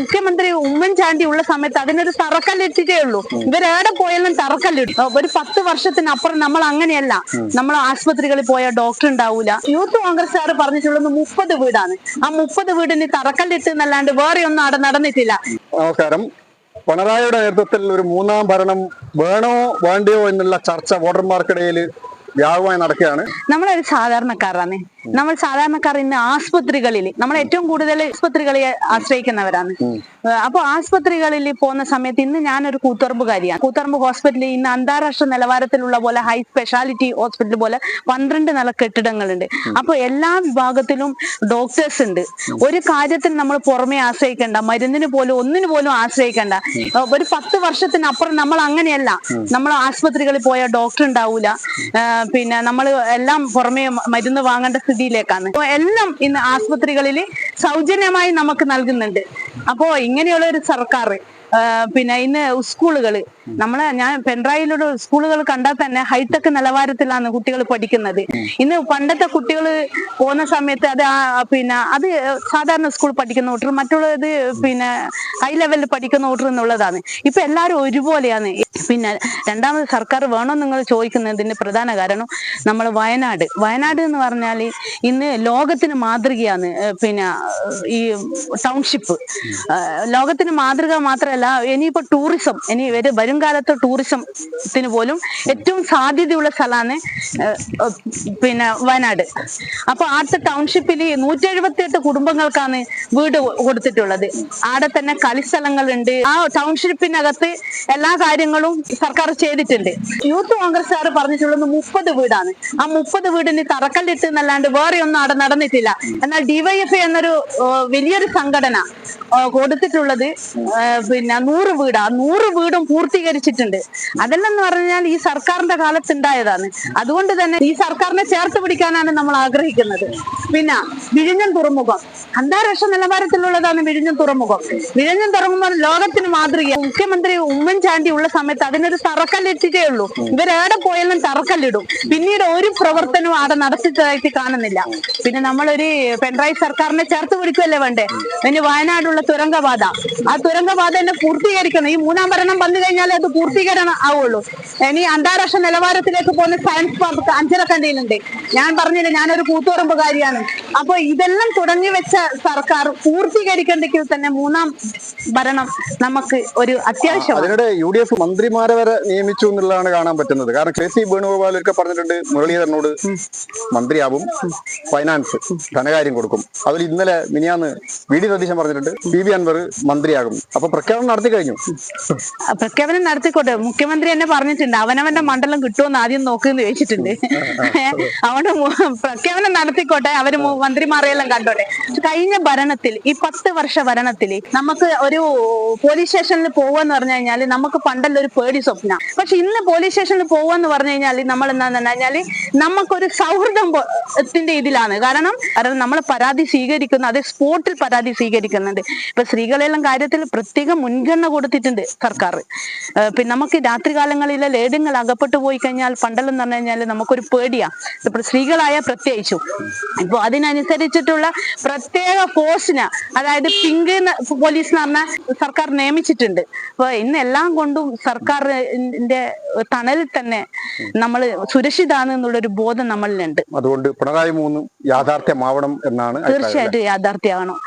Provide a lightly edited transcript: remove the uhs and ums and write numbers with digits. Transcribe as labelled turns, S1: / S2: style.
S1: മുഖ്യമന്ത്രി ഉമ്മൻചാണ്ടി ഉള്ള സമയത്ത് അതിനൊരു തറക്കല്ലിട്ടേ ഉള്ളൂ. ഇവരെവിടെ പോയാലും തറക്കല്ലിടും. ഒരു 10 വർഷത്തിനപ്പുറം നമ്മൾ അങ്ങനെയല്ല. നമ്മൾ ആശുപത്രികളിൽ പോയാൽ ഡോക്ടർ ഉണ്ടാവൂല. യൂത്ത് കോൺഗ്രസ്സുകാർ പറഞ്ഞിട്ടുള്ളത് 30 വീടാണ്. ആ 30 വീടിന് തറക്കല്ലിട്ട് എന്നല്ലാണ്ട് വേറെ ഒന്നും അവിടെ നടന്നിട്ടില്ല.
S2: നമസ്കാരം. പിണറായിയുടെ നേതൃത്വത്തിൽ ഒരു മൂന്നാം ഭരണം വേണോ വേണ്ടയോ എന്നുള്ള ചർച്ച വോട്ടർമാർക്കിടയിൽ വ്യാപകമായി നടക്കുകയാണ്.
S1: നമ്മളൊരു സാധാരണക്കാരാണ്. നമ്മൾ സാധാരണക്കാർ ഇന്ന് ആസ്പത്രികളിൽ നമ്മൾ ഏറ്റവും കൂടുതൽ ആസ്പത്രികളെ ആശ്രയിക്കുന്നവരാണ്. അപ്പൊ ആസ്പത്രികളിൽ പോകുന്ന സമയത്ത് ഇന്ന് ഞാനൊരു കൂത്തുറമ്പുകാരിയാണ്. കൂത്തുറമ്പ് ഹോസ്പിറ്റലിൽ ഇന്ന് അന്താരാഷ്ട്ര നിലവാരത്തിലുള്ള പോലെ ഹൈ സ്പെഷ്യാലിറ്റി ഹോസ്പിറ്റൽ പോലെ 12 നില കെട്ടിടങ്ങളുണ്ട്. അപ്പൊ എല്ലാ വിഭാഗത്തിലും ഡോക്ടേഴ്സ് ഉണ്ട്. ഒരു കാര്യത്തിൽ നമ്മൾ പുറമെ ആശ്രയിക്കേണ്ട, മരുന്നിന് പോലും ഒന്നിനു പോലും ആശ്രയിക്കേണ്ട. ഒരു 10 വർഷത്തിനപ്പുറം നമ്മൾ അങ്ങനെയല്ല. നമ്മൾ ആശുപത്രികളിൽ പോയാൽ ഡോക്ടർ ഉണ്ടാവൂല. പിന്നെ നമ്മൾ എല്ലാം പുറമെ മരുന്ന് വാങ്ങേണ്ട സ്ഥിതിയിലേക്കാണ്. എല്ലാം ഇന്ന് ആശുപത്രികളിൽ സൗജന്യമായി നമുക്ക് നൽകുന്നുണ്ട്. അപ്പോ ഇങ്ങനെയുള്ള ഒരു സർക്കാർ പിന്നെ ഇന്ന് സ്കൂളുകള് ഞാൻ പെൻഡ്രൈവിലൂടെ സ്കൂളുകൾ കണ്ടാൽ തന്നെ ഹൈടെക് നിലവാരത്തിലാണ് കുട്ടികൾ പഠിക്കുന്നത്. ഇന്ന് പണ്ടത്തെ കുട്ടികൾ പോകുന്ന സമയത്ത് അത് സാധാരണ സ്കൂൾ പഠിക്കുന്ന കൂട്ടർ, മറ്റുള്ളത് പിന്നെ ഹൈ ലെവലിൽ പഠിക്കുന്ന കൂട്ടർ എന്നുള്ളതാണ്. ഇപ്പൊ എല്ലാവരും ഒരുപോലെയാണ്. പിന്നെ രണ്ടാമത് സർക്കാർ വേണോ നിങ്ങൾ ചോദിക്കുന്നതിന്റെ പ്രധാന കാരണം നമ്മൾ വയനാട് എന്ന് പറഞ്ഞാൽ ഇന്ന് ലോകത്തിന് മാതൃകയാണ്. പിന്നെ ഈ ടൗൺഷിപ്പ് ലോകത്തിന് മാതൃക മാത്രമല്ല, ഇനിയിപ്പോ ടൂറിസം വരും കാലത്ത് ടൂറിസത്തിന് പോലും ഏറ്റവും സാധ്യതയുള്ള സ്ഥലമാണ് പിന്നെ വയനാട്. അപ്പൊ ആദ്യത്തെ ടൗൺഷിപ്പിൽ 178 കുടുംബങ്ങൾക്കാണ് വീട് കൊടുത്തിട്ടുള്ളത്. ആടെ തന്നെ കളിസ്ഥലങ്ങളുണ്ട്. ആ ടൗൺഷിപ്പിനകത്ത് എല്ലാ കാര്യങ്ങളും സർക്കാർ ചെയ്തിട്ടുണ്ട്. യൂത്ത് കോൺഗ്രസ്സുകാർ പറഞ്ഞിട്ടുള്ളത് 30 വീടാണ്. ആ 30 വീടിന് തറക്കല്ലിട്ട് എന്നല്ലാണ്ട് വേറെ ഒന്നും അവിടെ നടന്നിട്ടില്ല. എന്നാൽ ഡിവൈഎഫ്ഐ എന്നൊരു വലിയൊരു സംഘടന കൊടുത്തിട്ടുള്ളത് പിന്നെ 100 വീടാ. 100 വീടും പൂർത്തീകരിച്ചിട്ടുണ്ട്. അതെല്ലെന്ന് പറഞ്ഞാൽ ഈ സർക്കാരിന്റെ കാലത്ത് ഉണ്ടായതാണ്. അതുകൊണ്ട് തന്നെ ഈ സർക്കാരിനെ ചേർത്ത് പിടിക്കാനാണ് നമ്മൾ ആഗ്രഹിക്കുന്നത്. പിന്നെ വിഴിഞ്ഞം തുറമുഖം അന്താരാഷ്ട്ര നിലവാരത്തിലുള്ളതാണ്. വിഴിഞ്ഞം തുറമുഖം ലോകത്തിന് മാതൃക. മുഖ്യമന്ത്രി ഉമ്മൻചാണ്ടി ഉള്ള സമയത്ത് അതിനൊരു തറക്കല്ലിട്ടേ ഉള്ളൂ. ഇവരെവിടെ പോയാലും തറക്കല്ലിടും. പിന്നീട് ഒരു പ്രവർത്തനവും അവിടെ നടത്തിയതായിട്ട് കാണുന്നില്ല. പിന്നെ നമ്മളൊരു പിണറായി സർക്കാരിനെ ചേർത്ത് പിടിക്കുകയല്ലേ വേണ്ടേ. ഇനി വയനാടുള്ള തുരങ്കപാത, ആ തുരങ്കപാത തന്നെ പൂർത്തീകരിക്കണം. ഈ മൂന്നാം ഭരണം വന്നു കഴിഞ്ഞാൽ അത് പൂർത്തീകരണം ആവുള്ളൂ. ഇനി അന്താരാഷ്ട്ര നിലവാരത്തിലേക്ക് പോകുന്ന സയൻസ് പാർക്ക് അഞ്ചരക്കണ്ടിയിലുണ്ട്. ഞാൻ പറഞ്ഞില്ല, ഞാനൊരു കൂത്തുപറമ്പുകാരിയാണ്. അപ്പൊ ഇതെല്ലാം തുടങ്ങി വെച്ച സർക്കാർ പൂർത്തീകരിക്കേണ്ടെങ്കിൽ തന്നെ മൂന്നാം ഭരണം നമുക്ക് ഒരു അത്യാവശ്യമാണ്.
S2: അതിനിടെ UDF മന്ത്രിമാരെ വരെ നിയമിച്ചു എന്നുള്ളതാണ് കാണാൻ പറ്റുന്നത്. കാരണം KC വേണുഗോപാൽ ഒക്കെ പറഞ്ഞിട്ടുണ്ട് മുരളീധരനോട് മന്ത്രിയാവും, ഫൈനാൻസ് ധനകാര്യം കൊടുക്കും. അതിൽ ഇന്നലെ മിനിയാന്ന് VD സതീശൻ പറഞ്ഞിട്ടുണ്ട് PV അൻവർ മന്ത്രിയാകും. അപ്പൊ പ്രഖ്യാപനം നടത്തി കഴിഞ്ഞു.
S1: പ്രഖ്യാപനം നടത്തിക്കോട്ടെ. മുഖ്യമന്ത്രി തന്നെ പറഞ്ഞിട്ടുണ്ട് അവനവന്റെ മണ്ഡലം കിട്ടുമെന്ന് ആദ്യം നോക്കുമെന്ന് ചോദിച്ചിട്ടുണ്ട്. അവിടെ പ്രഖ്യാപനം നടത്തിക്കോട്ടെ, അവര് മന്ത്രിമാരെയെല്ലാം കണ്ടോട്ടെ. കഴിഞ്ഞ ഭരണത്തിൽ ഈ 10 വർഷ ഭരണത്തിൽ നമുക്ക് ഒരു പോലീസ് സ്റ്റേഷനിൽ പോവാന്ന് പറഞ്ഞു കഴിഞ്ഞാൽ നമുക്ക് പണ്ടല്ല ഒരു പേടി സ്വപ്ന. പക്ഷെ ഇന്ന് പോലീസ് സ്റ്റേഷനിൽ പോവാന്ന് പറഞ്ഞു കഴിഞ്ഞാൽ നമ്മൾ എന്താന്ന് പറഞ്ഞാല് നമുക്കൊരു സൗഹൃദത്തിന്റെ ഇതിലാണ്. കാരണം നമ്മൾ പരാതി സ്വീകരിക്കുന്നു, അത് സ്പോട്ടിൽ പരാതി സ്വീകരിക്കുന്നുണ്ട്. ഇപ്പൊ സ്ത്രീകളെല്ലാം കാര്യത്തിൽ പ്രത്യേക മുൻഗണന കൊടുത്തിട്ടുണ്ട് സർക്കാർ. പിന്നെ നമുക്ക് രാത്രികാലങ്ങളിലെ ലേഡുകൾ അകപ്പെട്ടു പോയി കഴിഞ്ഞാൽ പണ്ടെല്ലാം പറഞ്ഞു കഴിഞ്ഞാൽ നമുക്കൊരു പേടിയാ. ഇപ്പൊ സ്ത്രീകളായ പ്രത്യേകിച്ചും ഇപ്പൊ അതിനനുസരിച്ചിട്ടുള്ള പ്രത്യേക ഫോഴ്സിന്, അതായത് പിങ്ക് പോലീസ് എന്ന് പറഞ്ഞ സർക്കാർ നിയമിച്ചിട്ടുണ്ട്. അപ്പൊ ഇന്ന് എല്ലാം കൊണ്ടും സർക്കാരിന്റെ തണലിൽ തന്നെ നമ്മൾ സുരക്ഷിതാണ് എന്നുള്ളൊരു ബോധം നമ്മളിലുണ്ട്.
S2: അതുകൊണ്ട് പിണറായി 3 യാഥാർത്ഥ്യമാവണം എന്നാണ്.
S1: തീർച്ചയായിട്ടും യാഥാർത്ഥ്യമാവണം.